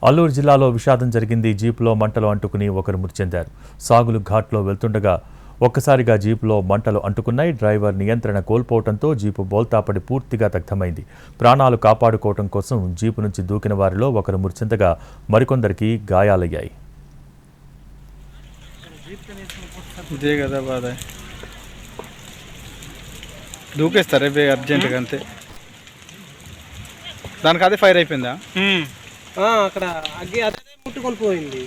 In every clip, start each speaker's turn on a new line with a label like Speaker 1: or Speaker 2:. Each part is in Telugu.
Speaker 1: అల్లూరు జిల్లాలో విషాదం జరిగింది. జీపులో మంటలు అంటుకుని ఒకరు మృతి చెందారు. సాగులు ఘాట్లో వెళ్తుండగా ఒక్కసారిగా జీపులో మంటలు అంటుకున్నాయి. డ్రైవర్ నియంత్రణ కోల్పోవడంతో జీపు బోల్తాపడి పూర్తిగా దగ్ధమైంది. ప్రాణాలు కాపాడుకోవడం కోసం జీపు నుంచి దూకిన వారిలో ఒకరు మృతి చెందగా మరికొందరికి గాయాలయ్యాయి.
Speaker 2: దూకేస్తారే అర్జెంటుగా అంతే. దానికి అదే ఫైర్ అయిపోయిందా?
Speaker 3: అక్కడ అగ్గి అదే ముట్టుకొని పోయింది.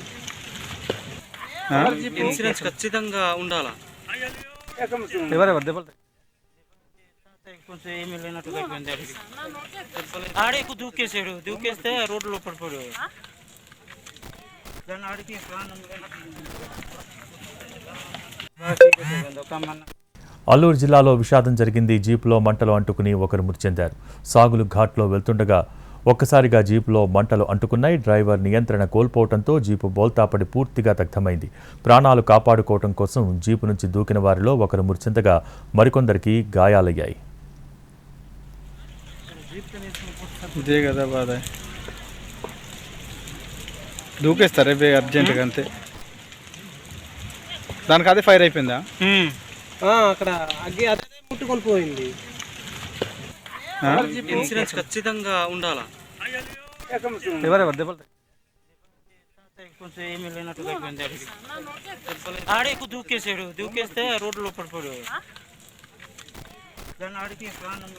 Speaker 4: ఇన్సూరెన్స్ ఖచ్చితంగా ఉండాలా?
Speaker 2: ఎవరెవరు దెబ్బలు
Speaker 4: కొంచెం ఏమీ లేనట్టుగా అయిపోయింది. ఆడే ఎక్కువ దూకేస్తే రోడ్లో పడిపోయాడు. దాన్ని ఆడికి ప్రాణం
Speaker 1: అల్లూరు జిల్లాలో విషాదం జరిగింది. జీపులో మంటలు అంటుకుని ఒకరు మృతి చెందారు. సాగులు ఘాట్లో వెళ్తుండగా ఒక్కసారిగా జీపులో మంటలు అంటుకున్నాయి. డ్రైవర్ నియంత్రణ కోల్పోవడంతో జీపు బోల్తాపడి పూర్తిగా దగ్ధమైంది. ప్రాణాలు కాపాడుకోవడం కోసం జీపు నుంచి దూకిన వారిలో ఒకరు మృతి చెందగా మరికొందరికి గాయాలయ్యాయి.
Speaker 2: ఇదే కదా బాధ. దూకేస్తారే అర్జెంటుగా అంతే. దానికి అదే ఫైర్ అయిపోయిందా?
Speaker 3: అక్కడ అగ్గి అదే ముట్టుకొని పోయింది.
Speaker 4: ఇన్సూరెన్స్ ఖచ్చితంగా ఉండాలా?
Speaker 2: ఎవరెవరు దెబ్బలు
Speaker 4: కొంచెం ఏమీ లేనట్టుగా అయిపోయింది. ఆడే ఎక్కువ దూకేస్తే రోడ్లో పడిపోయాడు. దాన్ని ఆడికి ప్రాణం